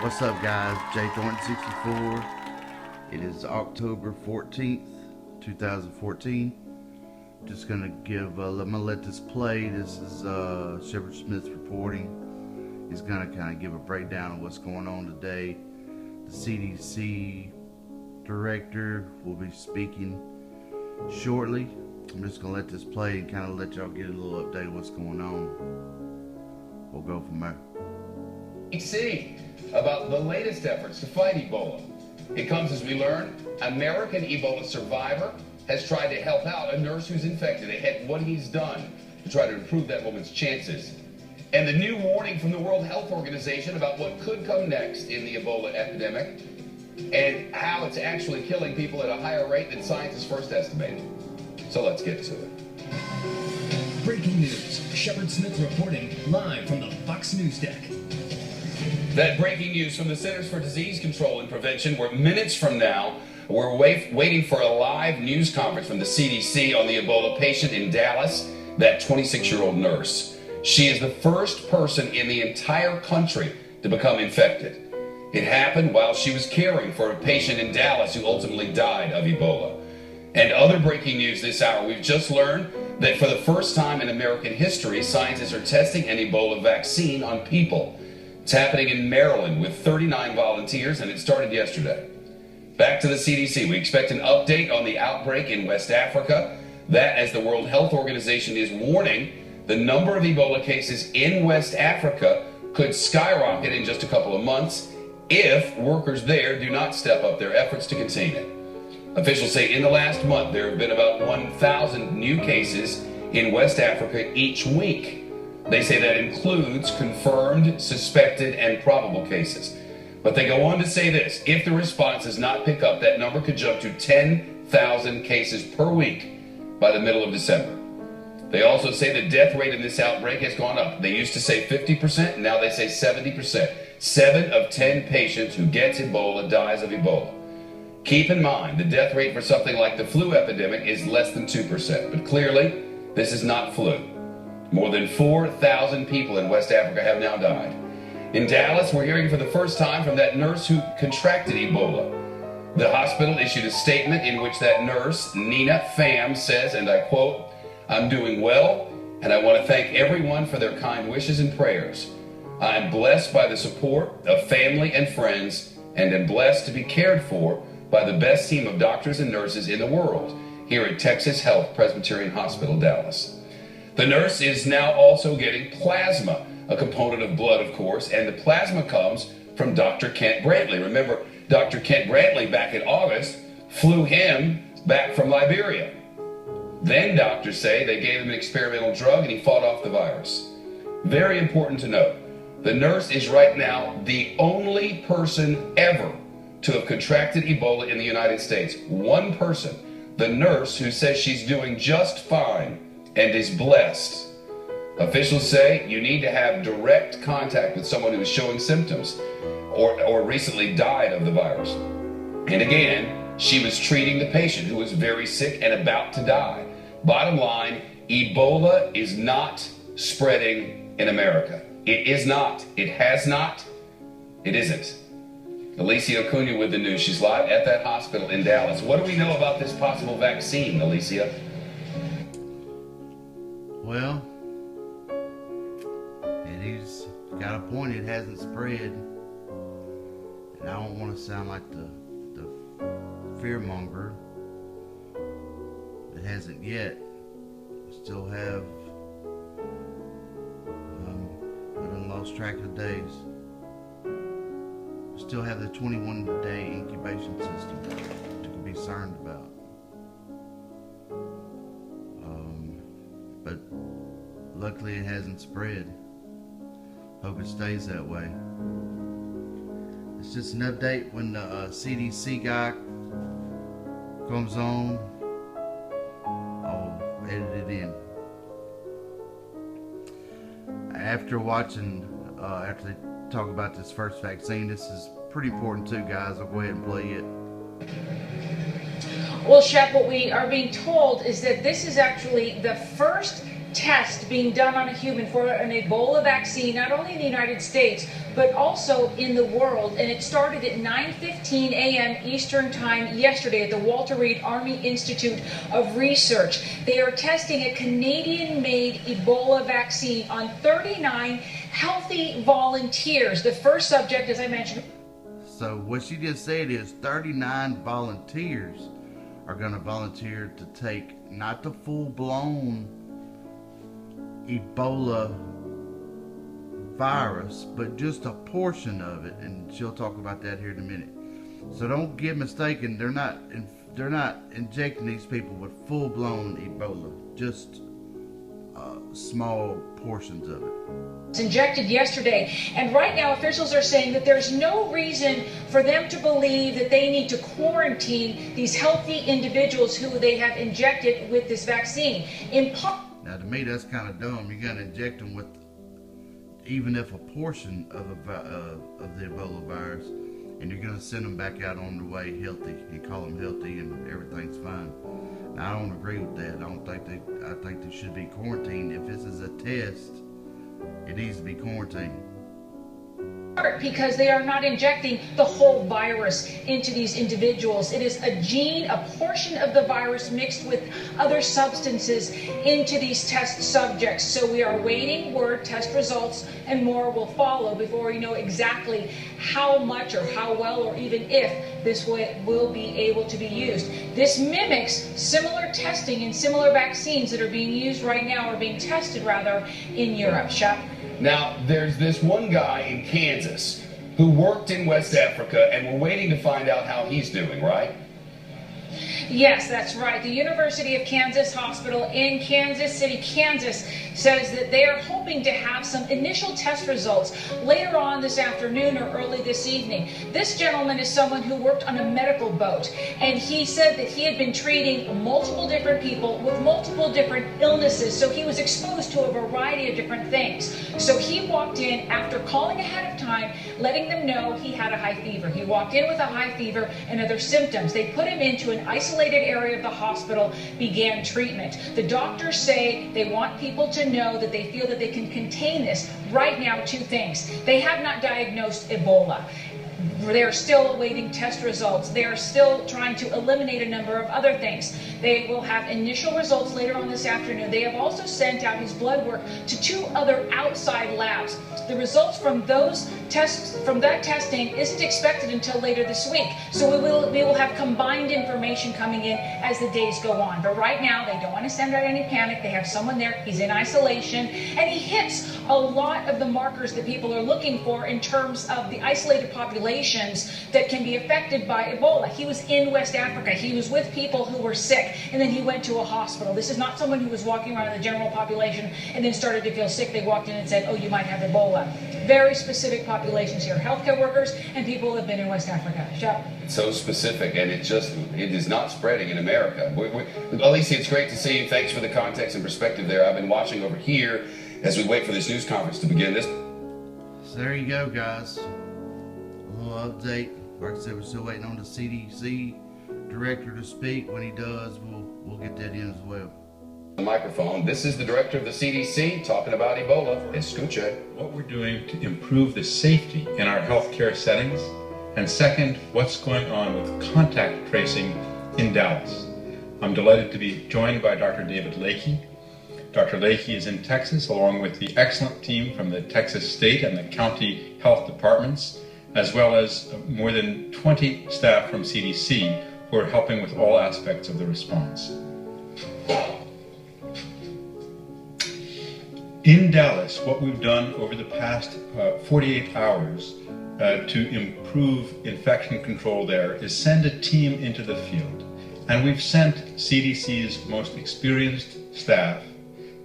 What's up, guys? J Thornton 64. It is October 14th, 2014. Just gonna give, I'm gonna let this play. This is Shepard Smith reporting. He's gonna kind of give a breakdown of what's going on today. The CDC director will be speaking shortly. I'm just gonna let this play and kind of let y'all get a little update of what's going on. We'll go from there. CDC about the latest efforts to fight Ebola. It comes as we learn, American Ebola survivor has tried to help out a nurse who's infected. Ahead, what he's done to try to improve that woman's chances. And the new warning from the World Health Organization about what could come next in the Ebola epidemic and how it's actually killing people at a higher rate than scientists first estimated. So let's get to it. Breaking news. Shepard Smith reporting live from the Fox News deck. That breaking news from the Centers for Disease Control and Prevention, where minutes from now, we're waiting for a live news conference from the CDC on the Ebola patient in Dallas, that 26-year-old nurse. She is the first person in the entire country to become infected. It happened while she was caring for a patient in Dallas who ultimately died of Ebola. And other breaking news this hour, we've just learned that for the first time in American history, scientists are testing an Ebola vaccine on people. It's happening in Maryland with 39 volunteers, and it started yesterday. Back to the CDC. We expect an update on the outbreak in West Africa. That, as the World Health Organization is warning, the number of Ebola cases in West Africa could skyrocket in just a couple of months if workers there do not step up their efforts to contain it. Officials say in the last month there have been about 1,000 new cases in West Africa each week. They say that includes confirmed, suspected, and probable cases. But they go on to say this: if the response does not pick up, that number could jump to 10,000 cases per week by the middle of December. They also say the death rate in this outbreak has gone up. They used to say 50%, and now they say 70%. 7 of 10 patients who gets Ebola dies of Ebola. Keep in mind, the death rate for something like the flu epidemic is less than 2%. But clearly, this is not flu. More than 4,000 people in West Africa have now died. In Dallas, we're hearing for the first time from that nurse who contracted Ebola. The hospital issued a statement in which that nurse, Nina Pham, says, and I quote, "I'm doing well, and I want to thank everyone for their kind wishes and prayers. I am blessed by the support of family and friends, and am blessed to be cared for by the best team of doctors and nurses in the world here at Texas Health Presbyterian Hospital, Dallas." The nurse is now also getting plasma, a component of blood, of course, and the plasma comes from Dr. Kent Brantley. Remember, Dr. Kent Brantley back in August flew him back from Liberia. Then doctors say they gave him an experimental drug and he fought off the virus. Very important to note, the nurse is right now the only person ever to have contracted Ebola in the United States. One person, the nurse, who says she's doing just fine and is blessed. Officials say you need to have direct contact with someone who is showing symptoms or recently died of the virus. And again, she was treating the patient who was very sick and about to die. Bottom line, Ebola is not spreading in America. It is not. It has not. It isn't. Alicia Acuna with the news. She's live at that hospital in Dallas. What do we know about this possible vaccine, Alicia? Well, and he's got a point. It hasn't spread, and I don't want to sound like the fearmonger. It hasn't yet. We still have. I done lost track of days. We still have the 21-day incubation system to be concerned about. But luckily it hasn't spread. Hope it stays that way. It's just an update when the CDC guy comes on. I'll edit it in. After watching, after they talk about this first vaccine, this is pretty important too, guys. I'll go ahead and play it. Well, Shep, what we are being told is that this is actually the first test being done on a human for an Ebola vaccine, not only in the United States, but also in the world. And it started at 9:15 a.m. Eastern Time yesterday at the Walter Reed Army Institute of Research. They are testing a Canadian-made Ebola vaccine on 39 healthy volunteers. The first subject, as I mentioned. So what she just said is 39 volunteers are going to volunteer to take not the full-blown Ebola virus, but just a portion of it, and she'll talk about that here in a minute. So don't get mistaken, they're not injecting these people with full-blown Ebola, just small portions of it. It's injected yesterday, and right now officials are saying that there's no reason for them to believe that they need to quarantine these healthy individuals who they have injected with this vaccine. Now, to me, that's kind of dumb. You're going to inject them with, even if a portion of the Ebola virus, and you're going to send them back out on the way healthy. You call them healthy, and everything's fine. Now, I don't agree with that. I think they should be quarantined. If this is a test, it needs to be quarantined. Because they are not injecting the whole virus into these individuals. It is a gene, a portion of the virus mixed with other substances into these test subjects. So we are waiting word, test results, and more will follow before we know exactly how much or how well or even if this will be able to be used. This mimics similar testing and similar vaccines that are being used right now, or being tested rather, in Europe. Shep? Now, there's this one guy in Kansas who worked in West Africa, and we're waiting to find out how he's doing, right? Yes, that's right. The University of Kansas Hospital in Kansas City, Kansas, says that they are hoping to have some initial test results later on this afternoon or early this evening. This gentleman is someone who worked on a medical boat, and he said that he had been treating multiple different people with multiple different illnesses, so he was exposed to a variety of different things. So he walked in after calling ahead of time, letting them know he had a high fever. He walked in with a high fever and other symptoms. They put him into an isolated area of the hospital, began treatment. The doctors say they want people to know that they feel that they can contain this. Right now, two things. They have not diagnosed Ebola. They're still awaiting test results. They are still trying to eliminate a number of other things. They will have initial results later on this afternoon. They have also sent out his blood work to two other outside labs. The results from those tests, from that testing, isn't expected until later this week. So we will have combined information coming in as the days go on. But right now, they don't want to send out any panic. They have someone there. He's in isolation, and he hits a lot of the markers that people are looking for in terms of the isolated populations that can be affected by Ebola. He was in West Africa. He was with people who were sick, and then he went to a hospital. This is not someone who was walking around in the general population and then started to feel sick. They walked in and said, oh, you might have Ebola. Very specific populations here. Healthcare workers and people who have been in West Africa. Shep? It's so specific, and it is not spreading in America. Alicia, it's great to see you. Thanks for the context and perspective there. I've been watching over here as we wait for this news conference to begin. So there you go, guys. A little update. Like I said, we're still waiting on the CDC director to speak. When he does, we'll get that in as well. The microphone. This is the director of the CDC talking about Ebola. Escuche. What we're doing to improve the safety in our healthcare settings, and second, what's going on with contact tracing in Dallas. I'm delighted to be joined by Dr. David Lakey. Dr. Lakey is in Texas along with the excellent team from the Texas State and the County Health Departments, as well as more than 20 staff from CDC who are helping with all aspects of the response. In Dallas, what we've done over the past 48 hours to improve infection control there is send a team into the field. And we've sent CDC's most experienced staff,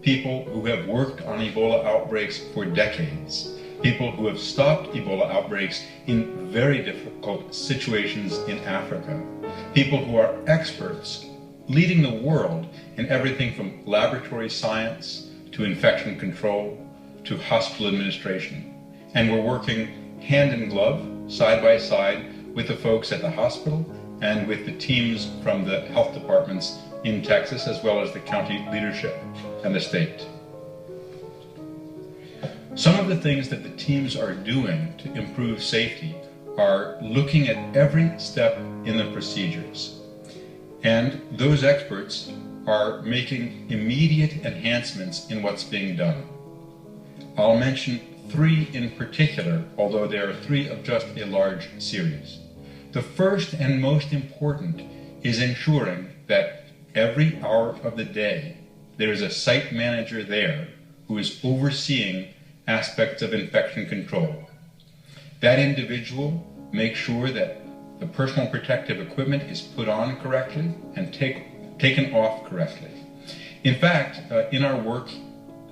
people who have worked on Ebola outbreaks for decades, people who have stopped Ebola outbreaks in very difficult situations in Africa, people who are experts leading the world in everything from laboratory science to infection control, to hospital administration. And we're working hand in glove, side by side, with the folks at the hospital and with the teams from the health departments in Texas, as well as the county leadership and the state. Some of the things that the teams are doing to improve safety are looking at every step in the procedures. And those experts are making immediate enhancements in what's being done. I'll mention three in particular, although there are three of just a large series. The first and most important is ensuring that every hour of the day there is a site manager there who is overseeing aspects of infection control. That individual makes sure that the personal protective equipment is put on correctly and taken off correctly. In fact, in our work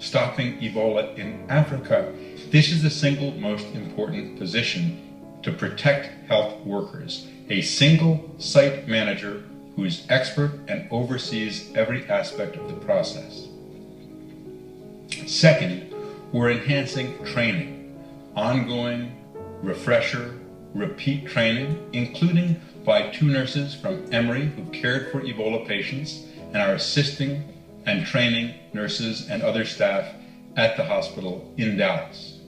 stopping Ebola in Africa, this is the single most important position to protect health workers. A single site manager who is expert and oversees every aspect of the process. Second, we're enhancing training, ongoing, refresher, repeat training, including by 2 nurses from Emory who've cared for Ebola patients and are assisting and training nurses and other staff at the hospital in Dallas.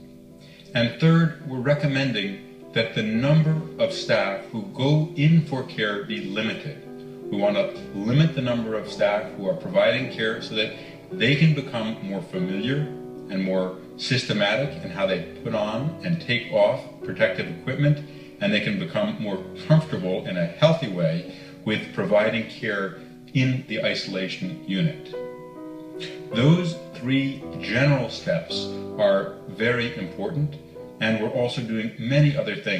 And third, we're recommending that the number of staff who go in for care be limited. We want to limit the number of staff who are providing care so that they can become more familiar and more systematic in how they put on and take off protective equipment, and they can become more comfortable in a healthy way with providing care in the isolation unit. Those 3 general steps are very important, and we're also doing many other things.